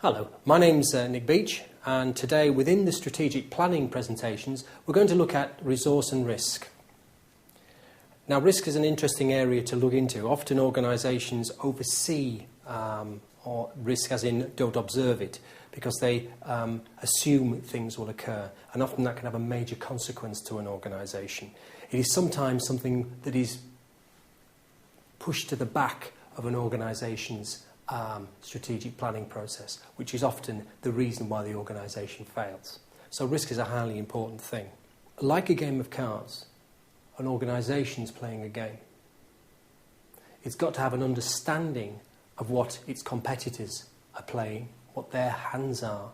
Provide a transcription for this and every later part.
Hello, my name's Nick Beach, and today within the strategic planning presentations we're going to look at resource and risk. Now, risk is an interesting area to look into. Often organisations oversee or risk as in don't observe it because they assume things will occur, and often that can have a major consequence to an organisation. It is sometimes something that is pushed to the back of an organisation's strategic planning process, which is often the reason why the organisation fails. So risk is a highly important thing. Like a game of cards, an organisation's playing a game. It's got to have an understanding of what its competitors are playing, what their hands are,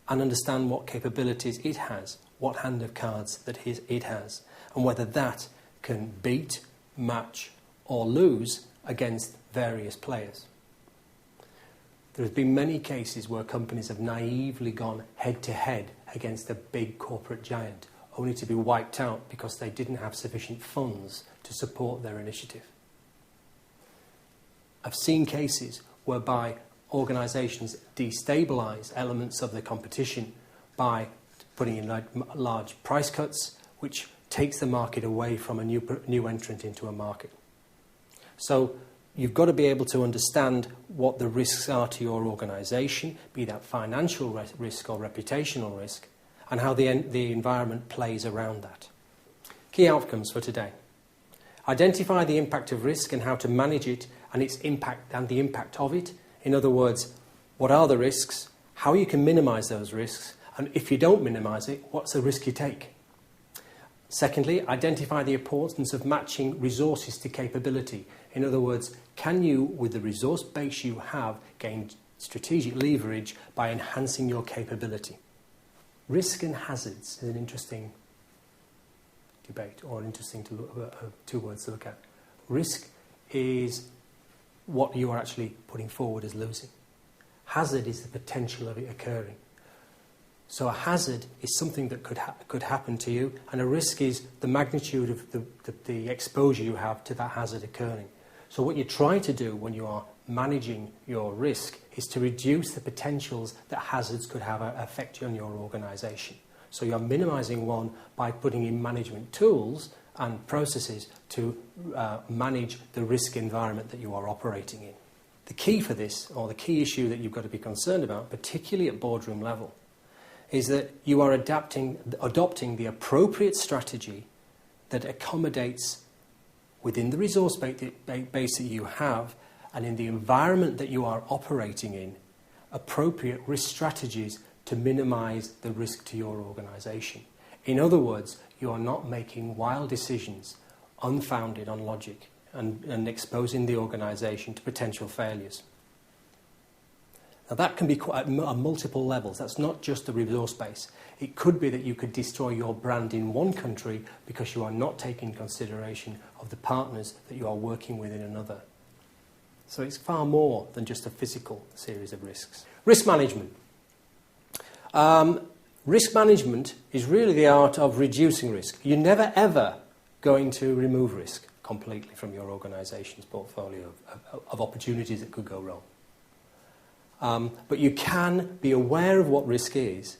and understand what capabilities it has, what hand of cards that it has, and whether that can beat, match, or lose against various players. There have been many cases where companies have naively gone head-to-head against a big corporate giant, only to be wiped out because they didn't have sufficient funds to support their initiative. I've seen cases whereby organisations destabilise elements of the competition by putting in large price cuts, which takes the market away from a new entrant into a market. So you've got to be able to understand what the risks are to your organisation, be that financial risk or reputational risk, and how the environment plays around that. Key outcomes for today. Identify the impact of risk and how to manage it and its impact and the impact of it. In other words, what are the risks, how you can minimise those risks, and if you don't minimise it, what's the risk you take? Secondly, identify the importance of matching resources to capability. In other words, can you, with the resource base you have, gain strategic leverage by enhancing your capability? Risk and hazards is an interesting debate, or interesting to look, two words to look at. Risk is what you are actually putting forward as losing. Hazard is the potential of it occurring. So a hazard is something that could happen to you, and a risk is the magnitude of the exposure you have to that hazard occurring. So what you try to do when you are managing your risk is to reduce the potentials that hazards could have an effect on your organisation. So you're minimising one by putting in management tools and processes to manage the risk environment that you are operating in. The key for this, or the key issue that you've got to be concerned about, particularly at boardroom level, is that you are adopting the appropriate strategy that accommodates within the resource base that you have and in the environment that you are operating in, appropriate risk strategies to minimise the risk to your organisation. In other words, you are not making wild decisions unfounded on logic and exposing the organisation to potential failures. Now that can be at multiple levels. That's not just the resource base. It could be that you could destroy your brand in one country because you are not taking consideration of the partners that you are working with in another. So it's far more than just a physical series of risks. Risk management. Risk management is really the art of reducing risk. You're never ever going to remove risk completely from your organisation's portfolio of opportunities that could go wrong. But you can be aware of what risk is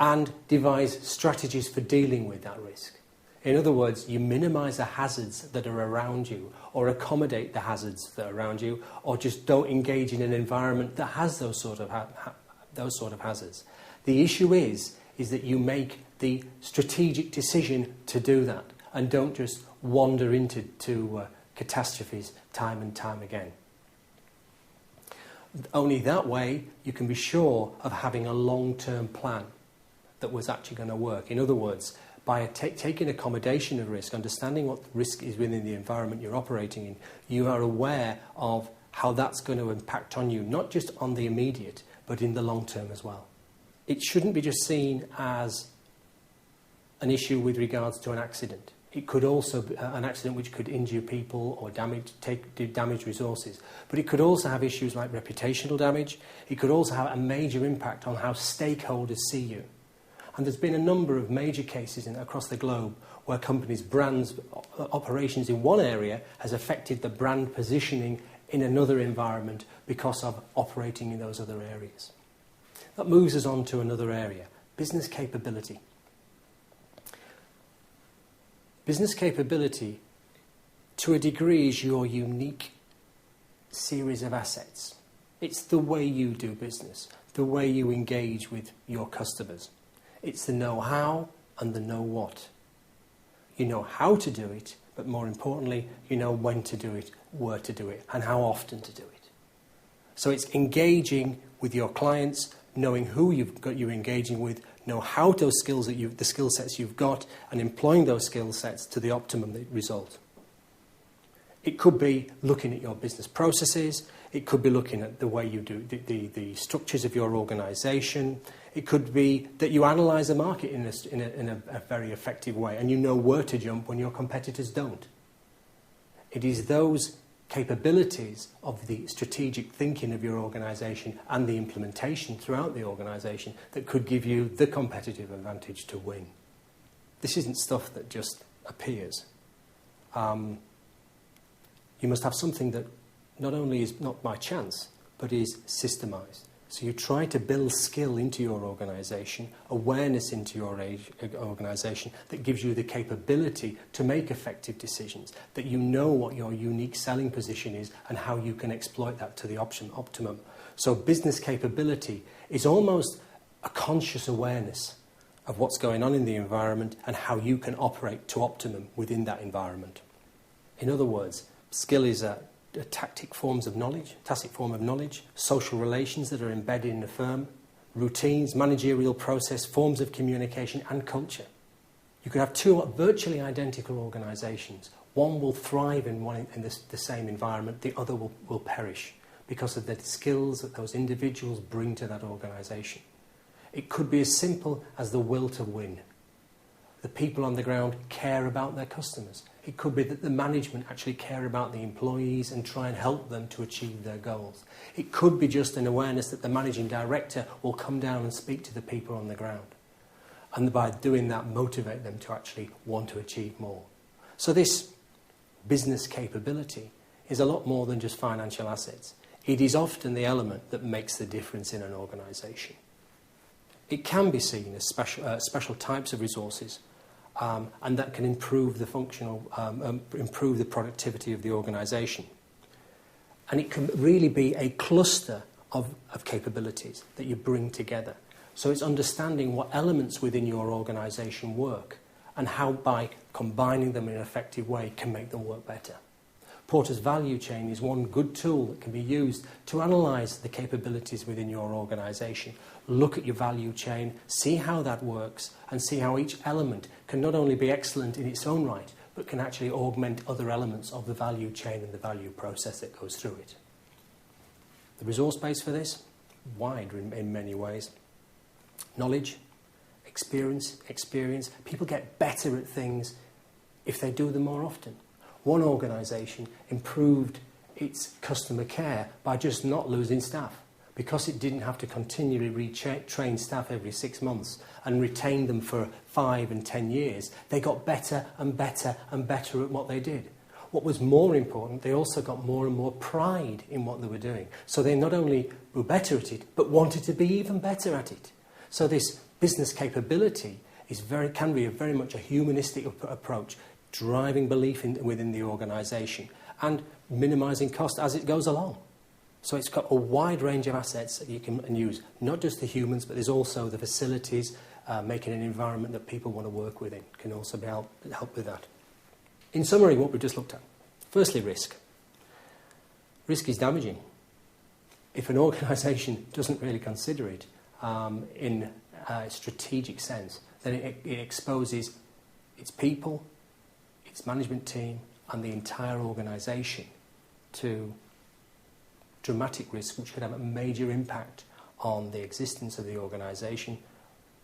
and devise strategies for dealing with that risk. In other words, you minimise the hazards that are around you, or accommodate the hazards that are around you, or just don't engage in an environment that has those sort of hazards. The issue is that you make the strategic decision to do that and don't just wander into catastrophes time and time again. Only that way you can be sure of having a long-term plan that was actually going to work. In other words, by taking accommodation of risk, understanding what risk is within the environment you're operating in, you are aware of how that's going to impact on you, not just on the immediate, but in the long term as well. It shouldn't be just seen as an issue with regards to an accident. It could also be an accident which could injure people or damage resources. But it could also have issues like reputational damage. It could also have a major impact on how stakeholders see you. And there's been a number of major cases across the globe where companies' brands, operations in one area has affected the brand positioning in another environment because of operating in those other areas. That moves us on to another area, business capability. Business capability, to a degree, is your unique series of assets. It's the way you do business, the way you engage with your customers. It's the know-how and the know-what. You know how to do it, but more importantly, you know when to do it, where to do it, and how often to do it. So it's engaging with your clients, knowing who you're engaging with, know how those skills the skill sets you've got, and employing those skill sets to the optimum result. It could be looking at your business processes. It could be looking at the way you do the structures of your organisation. It could be that you analyse the market in a very effective way, and you know where to jump when your competitors don't. It is those capabilities of the strategic thinking of your organisation and the implementation throughout the organisation that could give you the competitive advantage to win. This isn't stuff that just appears. You must have something that not only is not by chance, but is systemised. So you try to build skill into your organisation, awareness into your organisation that gives you the capability to make effective decisions, that you know what your unique selling position is and how you can exploit that to the optimum. So business capability is almost a conscious awareness of what's going on in the environment and how you can operate to optimum within that environment. In other words, skill is a tactic form of knowledge, social relations that are embedded in a firm, routines, managerial process, forms of communication and culture. You could have two virtually identical organisations. One will thrive in the same environment, the other will perish because of the skills that those individuals bring to that organisation. It could be as simple as the will to win. The people on the ground care about their customers. It could be that the management actually care about the employees and try and help them to achieve their goals. It could be just an awareness that the managing director will come down and speak to the people on the ground. And by doing that, motivate them to actually want to achieve more. So this business capability is a lot more than just financial assets. It is often the element that makes the difference in an organisation. It can be seen as special types of resources, and that can improve improve the productivity of the organisation. And it can really be a cluster of capabilities that you bring together. So it's understanding what elements within your organisation work and how by combining them in an effective way can make them work better. Porter's value chain is one good tool that can be used to analyse the capabilities within your organisation. Look at your value chain, see how that works, and see how each element can not only be excellent in its own right, but can actually augment other elements of the value chain and the value process that goes through it. The resource base for this? Wide in many ways. Knowledge, experience. People get better at things if they do them more often. One organisation improved its customer care by just not losing staff. Because it didn't have to continually retrain staff every 6 months and retain them for 5 and 10 years, they got better and better and better at what they did. What was more important, they also got more and more pride in what they were doing. So they not only were better at it, but wanted to be even better at it. So this business capability can be very much a humanistic approach, driving belief within the organisation and minimising cost as it goes along. So it's got a wide range of assets that you can use, not just the humans, but there's also the facilities, making an environment that people want to work within can also help with that. In summary, what we've just looked at. Firstly, risk. Risk is damaging. If an organisation doesn't really consider it in a strategic sense, then it exposes its people, its management team, and the entire organisation to dramatic risk, which could have a major impact on the existence of the organisation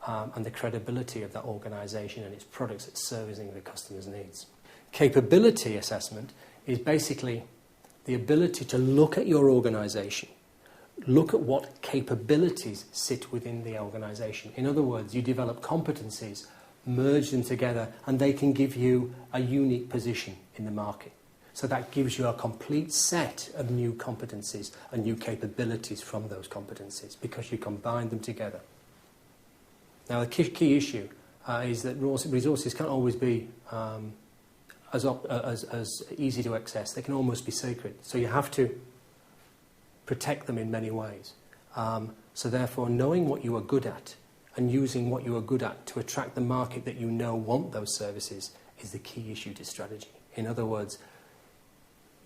and the credibility of that organisation and its products at servicing the customer's needs. Capability assessment is basically the ability to look at your organisation, look at what capabilities sit within the organisation. In other words, you develop competencies, merge them together, and they can give you a unique position in the market. So that gives you a complete set of new competencies and new capabilities from those competencies because you combine them together. Now, the key issue is that resources can't always be as easy to access. They can almost be sacred. So you have to protect them in many ways. So therefore, knowing what you are good at and using what you are good at to attract the market that you know want those services is the key issue to strategy. In other words,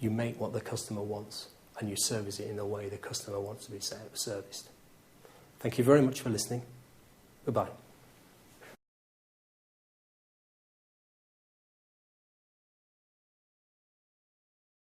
you make what the customer wants and you service it in the way the customer wants to be serviced. Thank you very much for listening. Goodbye.